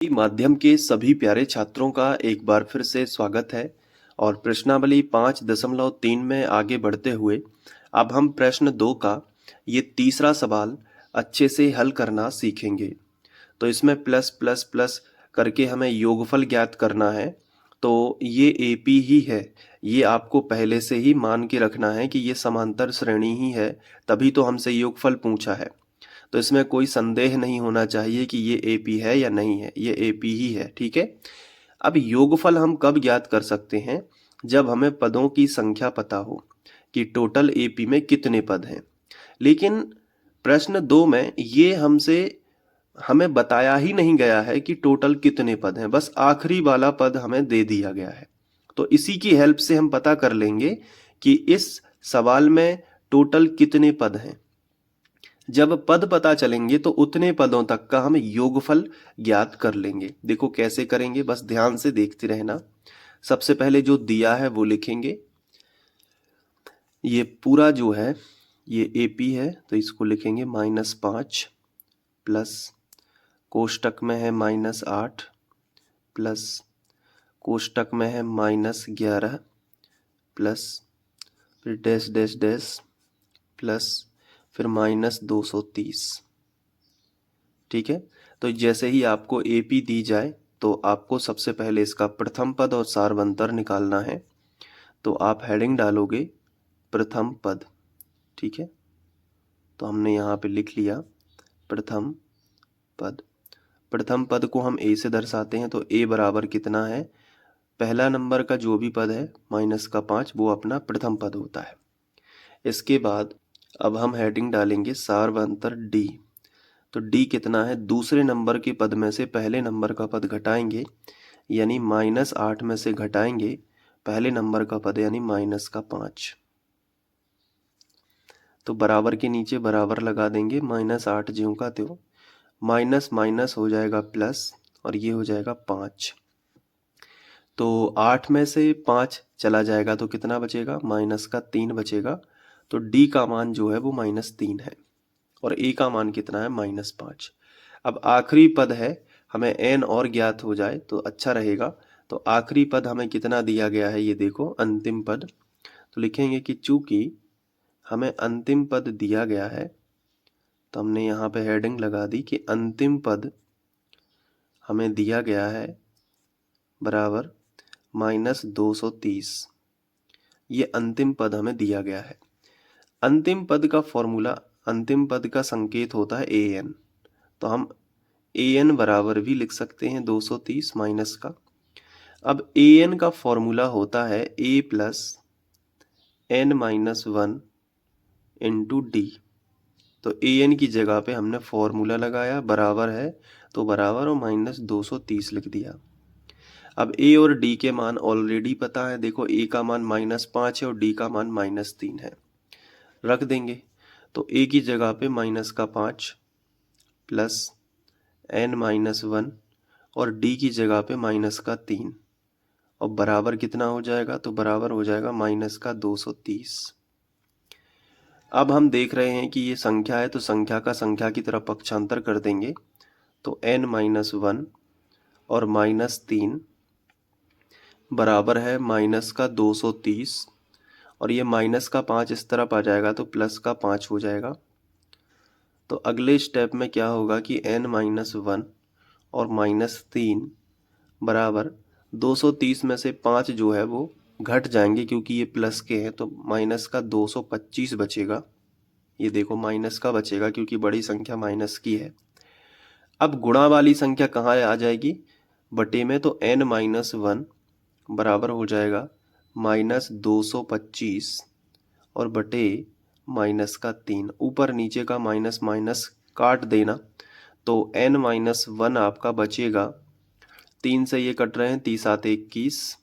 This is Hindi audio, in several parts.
माध्यम के सभी प्यारे छात्रों का एक बार फिर से स्वागत है और प्रश्नावली 5.3 में आगे बढ़ते हुए अब हम प्रश्न 2 का ये तीसरा सवाल अच्छे से हल करना सीखेंगे। तो इसमें प्लस प्लस प्लस करके हमें योगफल ज्ञात करना है। तो ये एपी ही है, ये आपको पहले से ही मान के रखना है कि ये समांतर श्रेणी ही है, तभी तो हमसे योगफल पूछा है। तो इसमें कोई संदेह नहीं होना चाहिए कि ये एपी है या नहीं है, ये एपी ही है। ठीक है। अब योगफल हम कब ज्ञात कर सकते हैं? जब हमें पदों की संख्या पता हो कि टोटल एपी में कितने पद हैं। लेकिन प्रश्न 2 में ये हमें बताया ही नहीं गया है कि टोटल कितने पद हैं, बस आखिरी वाला पद हमें दे दिया गया है। तो इसी की हेल्प से हम पता कर लेंगे कि इस सवाल में टोटल कितने पद हैं। जब पद पता चलेंगे तो उतने पदों तक का हम योगफल ज्ञात कर लेंगे। देखो कैसे करेंगे, बस ध्यान से देखते रहना। सबसे पहले जो दिया है वो लिखेंगे। ये पूरा जो है ये एपी है, तो इसको लिखेंगे -5 प्लस कोष्टक में है -8 प्लस कोष्टक में है -11 प्लस फिर डैश डैश डैश प्लस फिर -230। ठीक है। तो जैसे ही आपको एपी दी जाए तो आपको सबसे पहले इसका प्रथम पद और सारवंतर निकालना है। तो आप हेडिंग डालोगे प्रथम पद। ठीक है। तो हमने यहाँ पे लिख लिया प्रथम पद। प्रथम पद को हम ए से दर्शाते हैं, तो ए बराबर कितना है? पहला नंबर का जो भी पद है -5 वो अपना प्रथम पद होता है। इसके बाद अब हम हेडिंग डालेंगे सारवंतर डी। तो डी कितना है? दूसरे नंबर के पद में से पहले नंबर का पद घटाएंगे, यानी -8 में से घटाएंगे पहले नंबर का पद यानी -5। तो बराबर के नीचे बराबर लगा देंगे, -8 ज्यों का त्यों, माइनस माइनस हो जाएगा प्लस और ये हो जाएगा 5। तो 8 में से 5 चला जाएगा तो कितना बचेगा? -3 बचेगा। तो डी का मान जो है वो -3 है और ए का मान कितना है? -5। अब आखिरी पद है, हमें एन और ज्ञात हो जाए तो अच्छा रहेगा। तो आखिरी पद हमें कितना दिया गया है? ये देखो अंतिम पद। तो लिखेंगे कि चूंकि हमें अंतिम पद दिया गया है, तो हमने यहाँ पे हेडिंग लगा दी कि अंतिम पद हमें दिया गया है बराबर -230। ये अंतिम पद हमें दिया गया है। अंतिम पद का फॉर्मूला, अंतिम पद का संकेत होता है an। तो हम an बराबर भी लिख सकते हैं 230 माइनस का। अब an का फॉर्मूला होता है a plus n-1 into D. तो an की जगह पे हमने फॉर्मूला लगाया, बराबर है तो बराबर और -230 लिख दिया। अब a और d के मान ऑलरेडी पता है। देखो a का मान -5 है और d का मान -3 है। रख देंगे। तो a की जगह पे -5 प्लस n-1 और d की जगह पे -3 और बराबर कितना हो जाएगा? तो बराबर हो जाएगा -230। अब हम देख रहे हैं कि ये संख्या है, तो संख्या का संख्या की तरफ पक्षांतर कर देंगे। तो n-1 और -3 बराबर है -230 और ये -5 इस तरफ आ जाएगा तो +5 हो जाएगा। तो अगले स्टेप में क्या होगा कि n-1 और -3 बराबर 230 में से 5 जो है वो घट जाएंगे, क्योंकि ये प्लस के हैं तो -225 बचेगा। ये देखो माइनस का बचेगा क्योंकि बड़ी संख्या माइनस की है। अब गुणा वाली संख्या कहाँ आ जाएगी? बटे में। तो n-1 बराबर हो जाएगा -225 और बटे -3। ऊपर नीचे का माइनस माइनस काट देना, तो n-1 आपका बचेगा। 3 से ये कट रहे हैं, 3 7 21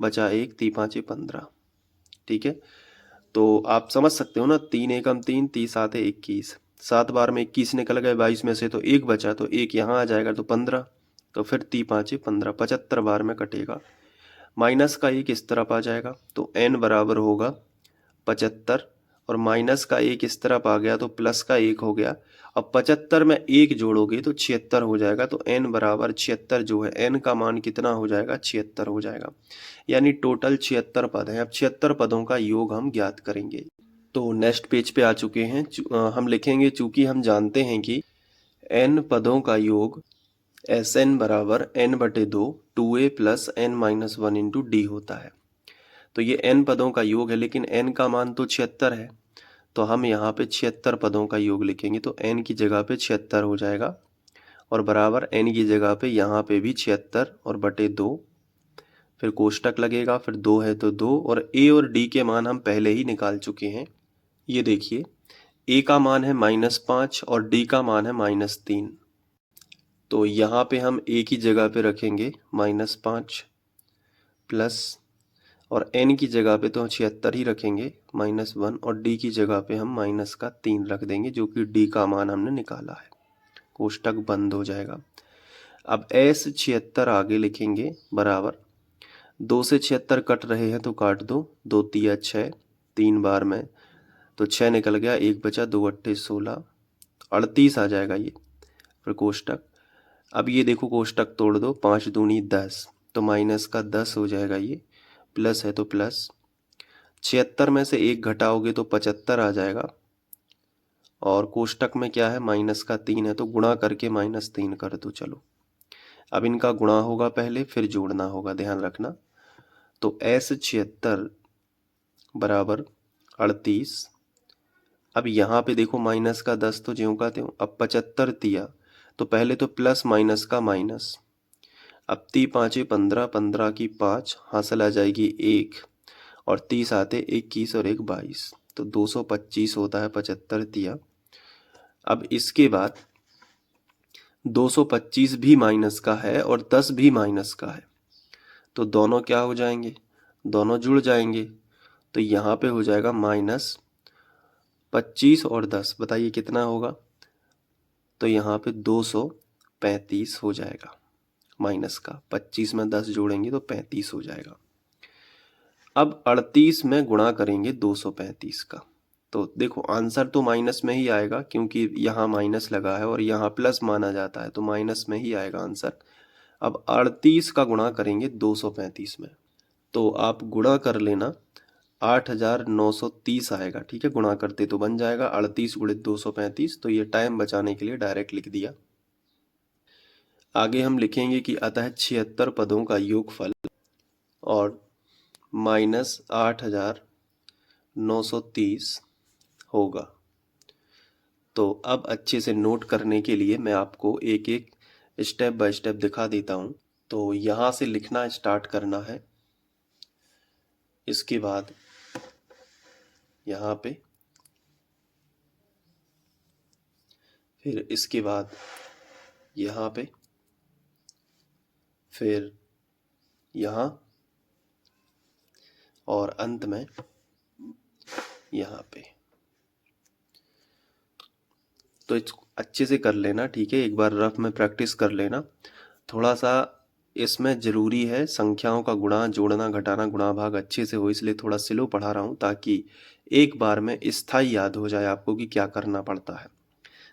बचा 1, 3 5 15। ठीक है। तो आप समझ सकते हो ना, 3 एकम 3, 3 7 21, 7 बार में 21 निकल गए 22 में से, तो 1 बचा, तो 1 यहाँ आ जाएगा तो 15। तो फिर 3 5 15, 75 बार में कटेगा। माइनस का 1 इस तरफ आ जाएगा तो n बराबर होगा 75 और माइनस का 1 इस तरफ आ गया तो प्लस का 1 हो गया। अब 75 में 1 जोड़ोगे तो 76 हो जाएगा। तो n बराबर 76 जो है, n का मान कितना हो जाएगा? 76 हो जाएगा। यानी टोटल 76 पद हैं। अब 76 पदों का योग हम ज्ञात करेंगे। तो नेक्स्ट पेज पे आ चुके हैं। हम लिखेंगे, चूंकि हम जानते हैं कि n पदों का योग Sn बराबर n/2 2a plus n minus 1 into D होता है। तो ये n पदों का योग है, लेकिन n का मान तो 76 है, तो हम यहाँ पे 76 पदों का योग लिखेंगे। तो n की जगह पे 76 हो जाएगा और बराबर n की जगह पे यहाँ पे भी 76 और बटे 2, फिर कोष्टक लगेगा, फिर 2 है तो 2, और a और d के मान हम पहले ही निकाल चुके हैं। ये देखिए, a का मान है -5 और d का मान है -3। तो यहाँ पे हम a की जगह पे रखेंगे -5 प्लस, और n की जगह पे तो हम 76 ही रखेंगे -1, और d की जगह पे हम -3 रख देंगे, जो कि d का मान हमने निकाला है। कोष्टक बंद हो जाएगा। अब s 76 आगे लिखेंगे बराबर 2 से 76 कट रहे हैं तो काट दो, 2 तिया 6, 3 बार में तो 6 निकल गया, 1 बचा, 2 अट्ठे 16, 38 आ जाएगा ये। फिर कोष्टक, अब ये देखो कोष्टक तोड़ दो, 5 दूनी 10, तो माइनस का 10 हो जाएगा ये, प्लस है तो प्लस, 76 में से 1 घटाओगे तो 75 आ जाएगा, और कोष्टक में क्या है? माइनस का 3 है, तो गुणा करके -3 कर दो। चलो, अब इनका गुणा होगा पहले, फिर जोड़ना होगा, ध्यान रखना। तो S 76 बराबर 38। अब यहाँ पे देखो माइनस का 10 तो ज्यों का त्यों, अब 75 तिया, तो पहले तो प्लस माइनस का माइनस, अब 3 5 15, 15 की 5, हासिल आ जाएगी 1, और 30 आते 21 और 1 22, तो 225 होता है 75 तिया। अब इसके बाद 225 भी माइनस का है और 10 भी माइनस का है, तो दोनों क्या हो जाएंगे? दोनों जुड़ जाएंगे। तो यहाँ पे हो जाएगा -25 और 10, बताइए कितना होगा? तो यहाँ पे 235 हो जाएगा। माइनस का 25 में 10 जोड़ेंगे तो 35 हो जाएगा। अब 38 में गुणा करेंगे 235 का, तो देखो आंसर तो माइनस में ही आएगा, क्योंकि यहाँ माइनस लगा है और यहाँ प्लस माना जाता है, तो माइनस में ही आएगा आंसर। अब 38 का गुणा करेंगे 235 में, तो आप गुणा कर लेना, 8930 आएगा। ठीक है, गुणा करते तो बन जाएगा 38 गुणित 235, तो ये टाइम बचाने के लिए डायरेक्ट लिख दिया। आगे हम लिखेंगे कि अतः 76 पदों का योगफल और -8930 होगा। तो अब अच्छे से नोट करने के लिए मैं आपको एक एक स्टेप बाय स्टेप दिखा देता हूँ। तो यहाँ से लिखना स्टार्ट करना है, इसके बाद यहाँ पे, फिर इसके बाद यहाँ पे, फिर यहाँ, और अंत में यहाँ पे। तो अच्छे से कर लेना, ठीक है, एक बार रफ में प्रैक्टिस कर लेना। थोड़ा सा इसमें ज़रूरी है संख्याओं का गुणा, जोड़ना, घटाना, गुणा भाग अच्छे से हो, इसलिए थोड़ा स्लो पढ़ा रहा हूँ, ताकि एक बार में स्थायी याद हो जाए आपको कि क्या करना पड़ता है।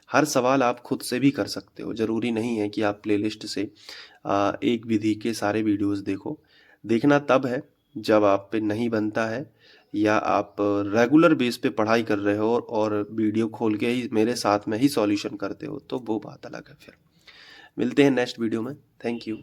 हर सवाल आप खुद से भी कर सकते हो, ज़रूरी नहीं है कि आप प्लेलिस्ट से एक विधि के सारे वीडियोस देखो। देखना तब है जब आप पे नहीं बनता है, या आप रेगुलर बेस पे पढ़ाई कर रहे हो और वीडियो खोल के ही मेरे साथ में ही सॉल्यूशन करते हो, तो वो बात अलग है। फिर मिलते हैं नेक्स्ट वीडियो में। Thank you.